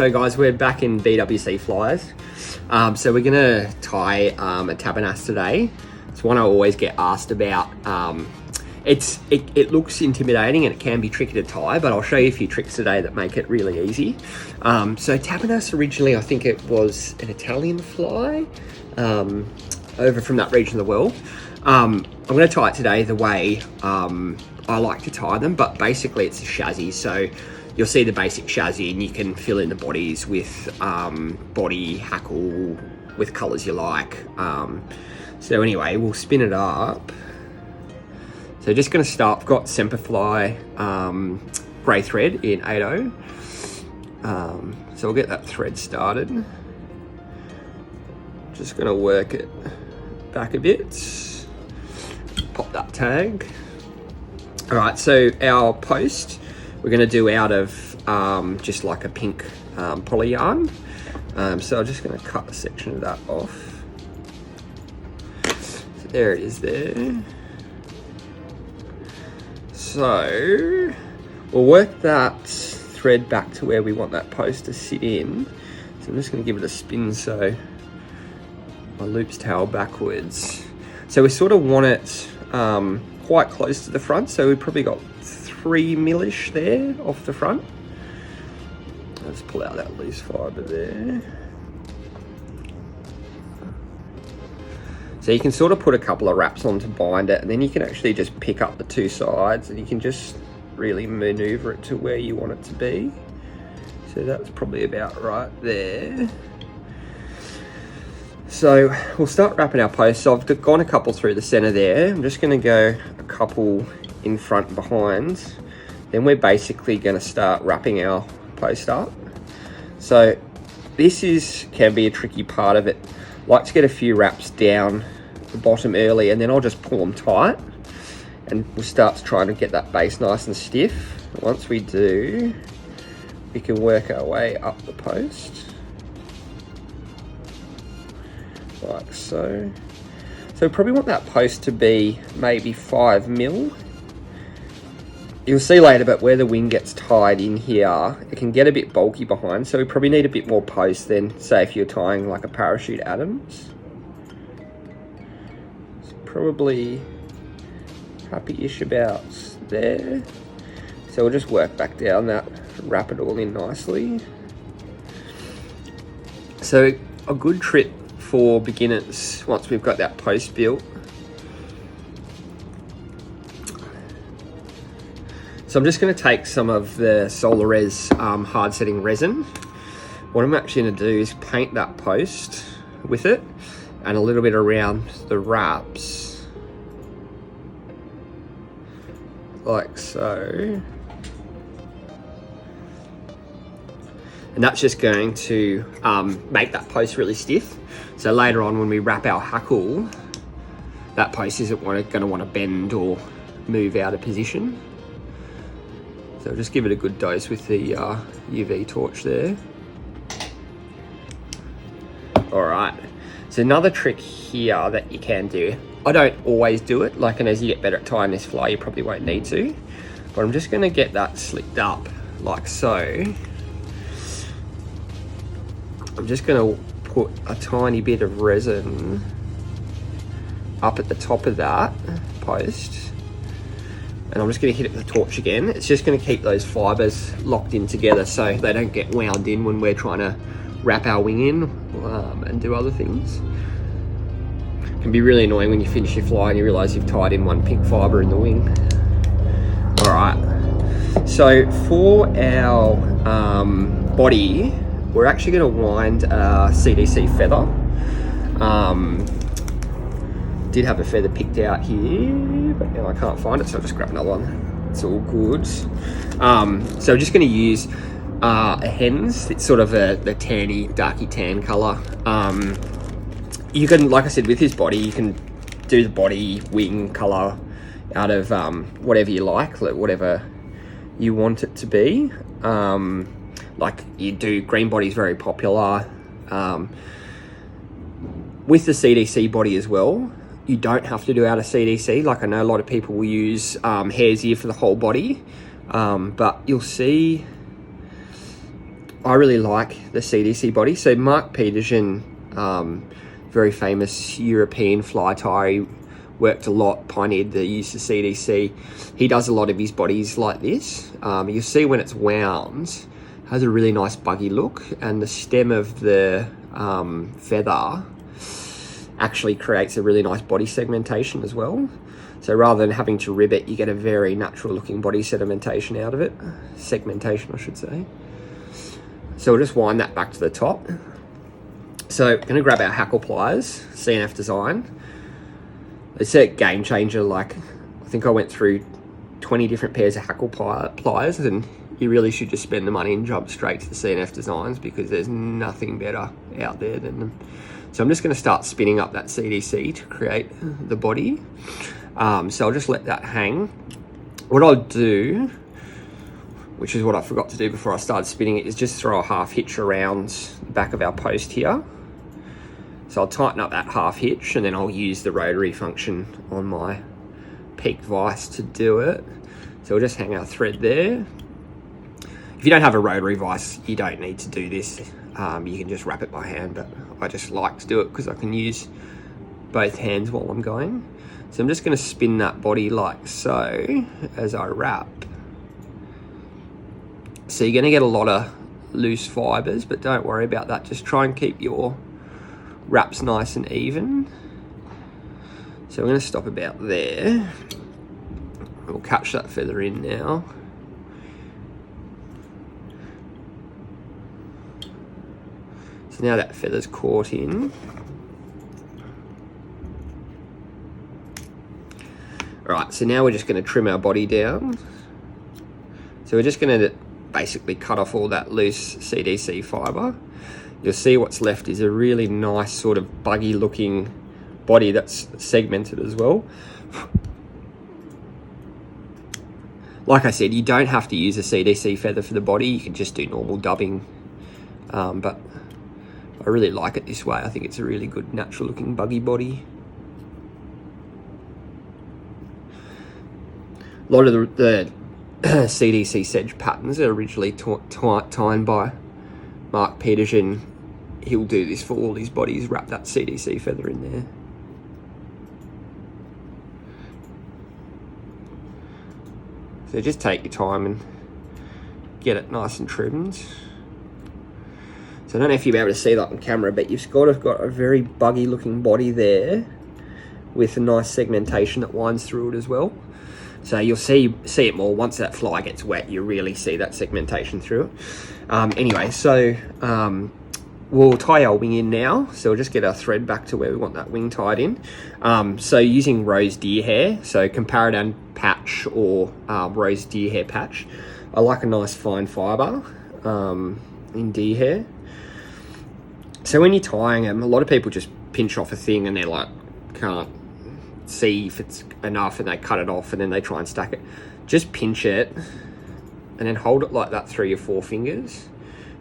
So guys, we're back in BWCflies. So we're gonna tie a Tabanas today. It's one I always get asked about. It looks intimidating and it can be tricky to tie, but I'll show you a few tricks today that make it really easy. So Tabanas originally, I think it was an Italian fly over from that region of the world. I'm going to tie it today the way I like to tie them, but basically it's a chassis. So you'll see the basic chassis and you can fill in the bodies with body, hackle, with colours you like. So anyway, we'll spin it up. So just going to start, I've got Semperfli grey thread in 8/0. So we'll get that thread started. Just going to work it back a bit. Pop that tag. All right, so our post we're going to do out of just like a pink poly yarn. So I'm just going to cut a section of that off. So there it is there. So we'll work that thread back to where we want that post to sit in. So I'm just going to give it a spin so my loop's tail backwards. So we sort of want it quite close to the front. So we've probably got 3 millish there off the front. Let's pull out that loose fibre there. So you can sort of put a couple of wraps on to bind it, and then you can actually just pick up the two sides and you can just really maneuver it to where you want it to be. So that's probably about right there. So we'll start wrapping our posts. So I've gone a couple through the center there. I'm just going to go a couple in front and behind. Then we're basically going to start wrapping our post up. So this can be a tricky part of it. I like to get a few wraps down the bottom early, and then I'll just pull them tight and we'll start trying to get that base nice and stiff. Once we do, we can work our way up the post. Like so. So we probably want that post to be maybe 5 mil. You'll see later, but where the wing gets tied in here, it can get a bit bulky behind. So we probably need a bit more post than, say, if you're tying like a parachute Adams. It's probably happy-ish about there. So we'll just work back down that, wrap it all in nicely. So a good trick for beginners, once we've got that post built. So I'm just going to take some of the Solar Res hard setting resin. What I'm actually going to do is paint that post with it and a little bit around the wraps, like so. And that's just going to make that post really stiff. So later on when we wrap our hackle, that post isn't going to want to bend or move out of position. So just give it a good dose with the UV torch there. All right, so another trick here that you can do, I don't always do it, and as you get better at tying this fly, you probably won't need to, but I'm just gonna get that slicked up like so. I'm just gonna put a tiny bit of resin up at the top of that post, and I'm just going to hit it with a torch again. It's just going to keep those fibres locked in together so they don't get wound in when we're trying to wrap our wing in and do other things. It can be really annoying when you finish your fly and you realise you've tied in one pink fibre in the wing. All right, so for our body, we're actually going to wind a CDC feather. Did have a feather picked out here, but now I can't find it, so I'll just grab another one. It's all good. So we're just going to use a Hens. It's sort of the tanny, darky tan colour. You can, like I said, with his body, you can do the body wing colour out of whatever you like, whatever you want it to be. Like you do, green body is very popular. With the CDC body as well, you don't have to do out of CDC. Like I know a lot of people will use Hares Ear for the whole body, but you'll see I really like the CDC body. So Mark Peterson, very famous European fly tyer, worked a lot, pioneered the use of CDC. He does a lot of his bodies like this. You'll see when it's wound, has a really nice buggy look, and the stem of the feather actually creates a really nice body segmentation as well. So rather than having to rib it, you get a very natural looking body segmentation out of it. Segmentation, I should say. So we'll just wind that back to the top. So I'm gonna grab our Hackle pliers, CNF design. It's a game changer. Like, I think I went through 20 different pairs of Hackle pliers, and you really should just spend the money and jump straight to the CNF designs, because there's nothing better out there than them. So I'm just going to start spinning up that CDC to create the body. So I'll just let that hang. What I'll do, which is what I forgot to do before I started spinning it, is just throw a half hitch around the back of our post here. So I'll tighten up that half hitch, and then I'll use the rotary function on my peaked vise to do it. So we'll just hang our thread there. If you don't have a rotary vise, you don't need to do this. You can just wrap it by hand, but I just like to do it because I can use both hands while I'm going. So I'm just going to spin that body like so as I wrap. So you're going to get a lot of loose fibers, but don't worry about that. Just try and keep your wraps nice and even. So I'm going to stop about there. We'll catch that feather in now. So now that feather's caught in. Alright, so now we're just going to trim our body down. So we're just going to basically cut off all that loose CDC fibre. You'll see what's left is a really nice sort of buggy looking body that's segmented as well. Like I said, you don't have to use a CDC feather for the body, you can just do normal dubbing. But I really like it this way. I think it's a really good natural looking buggy body. A lot of the CDC sedge patterns are originally tied by Mark Peterson. He'll do this for all his bodies, wrap that CDC feather in there. So just take your time and get it nice and trimmed. So I don't know if you'll be able to see that on camera, but you've got a very buggy looking body there with a nice segmentation that winds through it as well. So you'll see it more once that fly gets wet. You really see that segmentation through it. Anyway, so we'll tie our wing in now. So we'll just get our thread back to where we want that wing tied in. So using rose deer hair, so Comparadan patch or rose deer hair patch. I like a nice fine fibre in deer hair. So when you're tying them, a lot of people just pinch off a thing and they're like, can't see if it's enough, and they cut it off and then they try and stack it. Just pinch it and then hold it like that through your 4 fingers,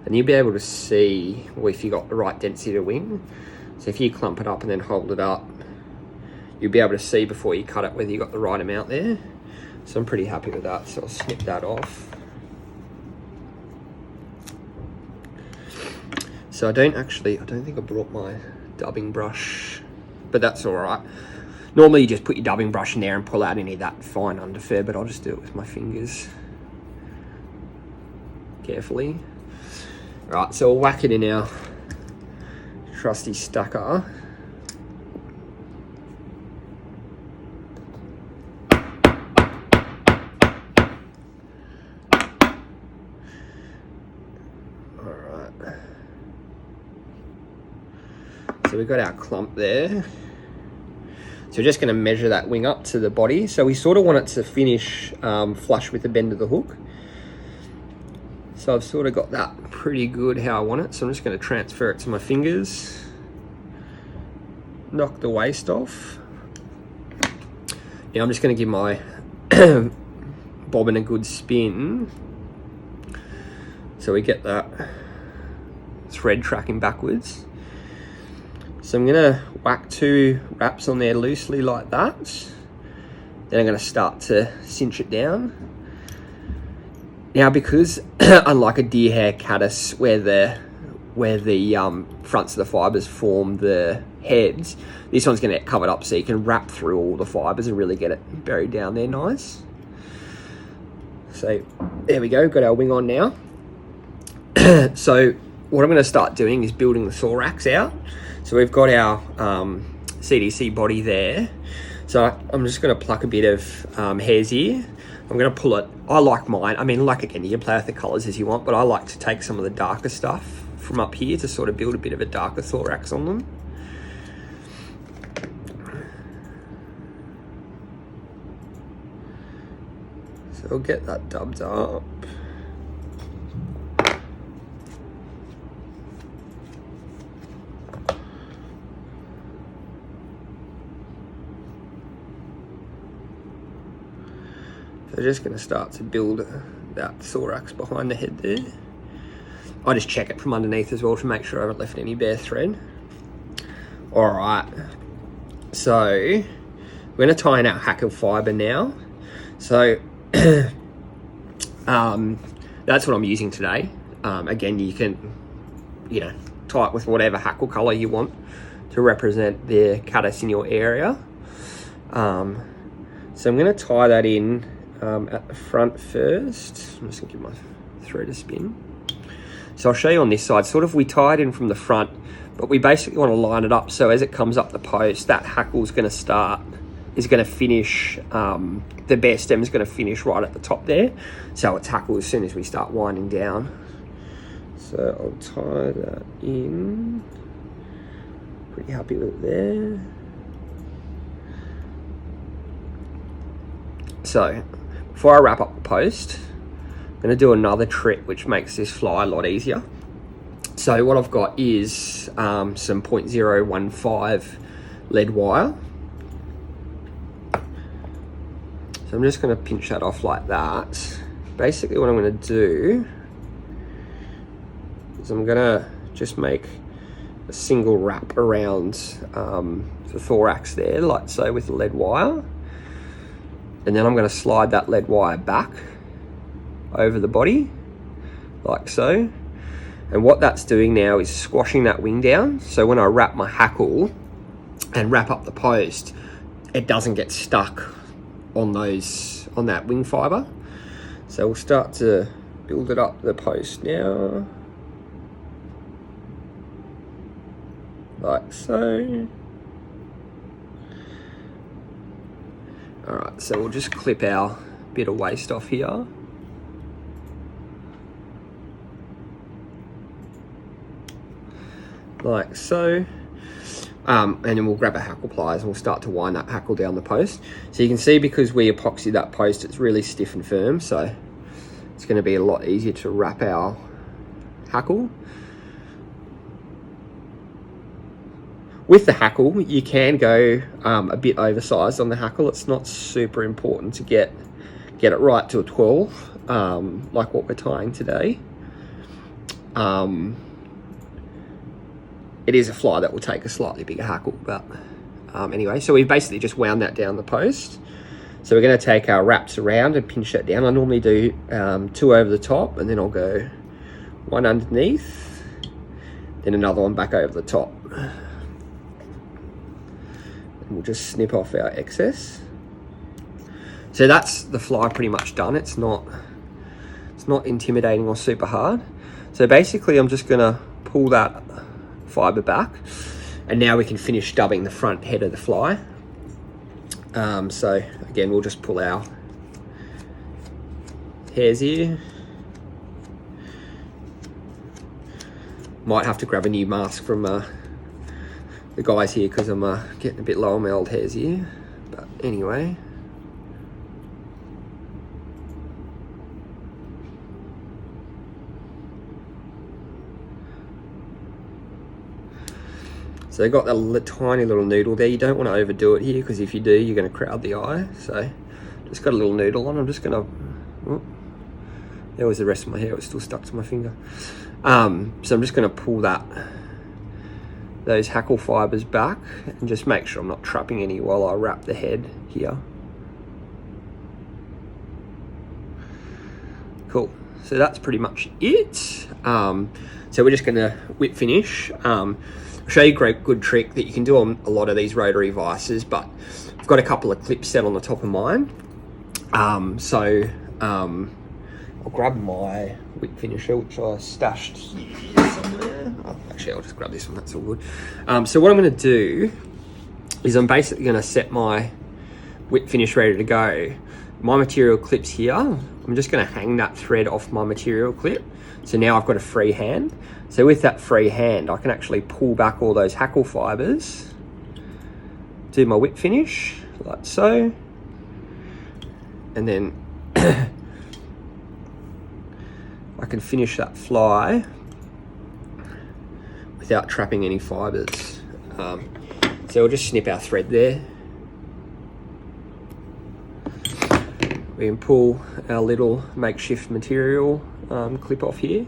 and you'll be able to see if you got the right density to wing. So if you clump it up and then hold it up, you'll be able to see before you cut it whether you got the right amount there. So I'm pretty happy with that, so I'll snip that off. So I don't think I brought my dubbing brush, but that's all right. Normally you just put your dubbing brush in there and pull out any of that fine underfur, but I'll just do it with my fingers carefully. All right, so we'll whack it in our trusty stacker. So we've got our clump there. So we're just going to measure that wing up to the body. So we sort of want it to finish flush with the bend of the hook. So I've sort of got that pretty good how I want it. So I'm just going to transfer it to my fingers. Knock the waste off. Now I'm just going to give my bobbin a good spin. So we get that thread tracking backwards. So I'm going to whack 2 wraps on there loosely like that. Then I'm going to start to cinch it down. Now, because unlike a deer hair caddis where the fronts of the fibers form the heads, this one's going to get covered up so you can wrap through all the fibers and really get it buried down there nice. So there we go, got our wing on now. So what I'm going to start doing is building the thorax out. So we've got our CDC body there. So I'm just going to pluck a bit of hare's ear. I'm going to pull it. I like mine. I mean, like again, you can play with the colours as you want, but I like to take some of the darker stuff from up here to sort of build a bit of a darker thorax on them. So I'll get that dubbed up. So just going to start to build that thorax behind the head there. I just check it from underneath as well to make sure I haven't left any bare thread. All right, so we're going to tie in our hackle fibre now. So that's what I'm using today. Again, you can, tie it with whatever hackle colour you want to represent the caddis in your area. So I'm going to tie that in at the front first. I'm just going to give my thread a spin. So I'll show you on this side, sort of we tie it in from the front, but we basically want to line it up so as it comes up the post, that hackle is going to finish, the bare stem is going to finish right at the top there. So it's hackle as soon as we start winding down. So I'll tie that in. Pretty happy with it there. So before I wrap up the post, I'm going to do another trick which makes this fly a lot easier. So what I've got is some 0.015 lead wire. So I'm just going to pinch that off like that. Basically what I'm going to do is I'm going to just make a single wrap around the thorax there, like so, with the lead wire. And then I'm going to slide that lead wire back over the body, like so. And what that's doing now is squashing that wing down. So when I wrap my hackle and wrap up the post, it doesn't get stuck on that wing fibre. So we'll start to build it up the post now, like so. All right, so we'll just clip our bit of waste off here. Like so. And then we'll grab a hackle pliers and we'll start to wind that hackle down the post. So you can see, because we epoxied that post, it's really stiff and firm, so it's going to be a lot easier to wrap our hackle. With the hackle, you can go a bit oversized on the hackle. It's not super important to get it right to a 12, like what we're tying today. It is a fly that will take a slightly bigger hackle, but anyway, so we've basically just wound that down the post. So we're going to take our wraps around and pinch that down. I normally do 2 over the top, and then I'll go 1 underneath, then another one back over the top. And we'll just snip off our excess. So that's the fly pretty much done. It's not intimidating or super hard. So basically I'm just going to pull that fibre back, and now we can finish dubbing the front head of the fly. So again, we'll just pull our hare's ear. Might have to grab a new mask from the guys here, because I'm getting a bit low on my old hare's ear, but anyway. So they've got that tiny little noodle there. You don't want to overdo it here, because if you do, you're going to crowd the eye. So just got a little noodle on. I'm just going to... Oh, there was the rest of my hair. It was still stuck to my finger. So I'm just going to pull those hackle fibres back and just make sure I'm not trapping any while I wrap the head here. Cool. So that's pretty much it. So we're just going to whip finish. I'll show you a great good trick that you can do on a lot of these rotary vices, but I've got a couple of clips set on the top of mine. I'll grab my whip finisher, which I stashed here somewhere. Oh, actually, I'll just grab this one, that's all good. So what I'm going to do is I'm basically going to set my whip finish ready to go. My material clip's here. I'm just going to hang that thread off my material clip. So now I've got a free hand. So with that free hand, I can actually pull back all those hackle fibers, do my whip finish, like so. And then I can finish that fly without trapping any fibers. So we'll just snip our thread there. We can pull our little makeshift material clip off here.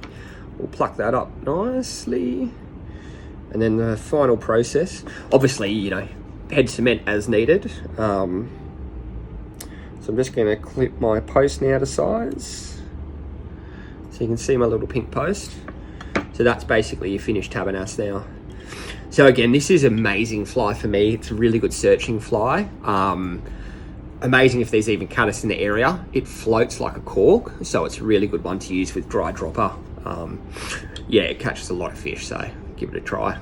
We'll pluck that up nicely. And then the final process, obviously, you know, head cement as needed. So I'm just going to clip my post now to size. So you can see my little pink post. So that's basically your finished Tabanas now. So again, this is an amazing fly for me. It's a really good searching fly. Amazing if there's even caddis in the area. It floats like a cork, so it's a really good one to use with dry dropper. Yeah, it catches a lot of fish, so give it a try.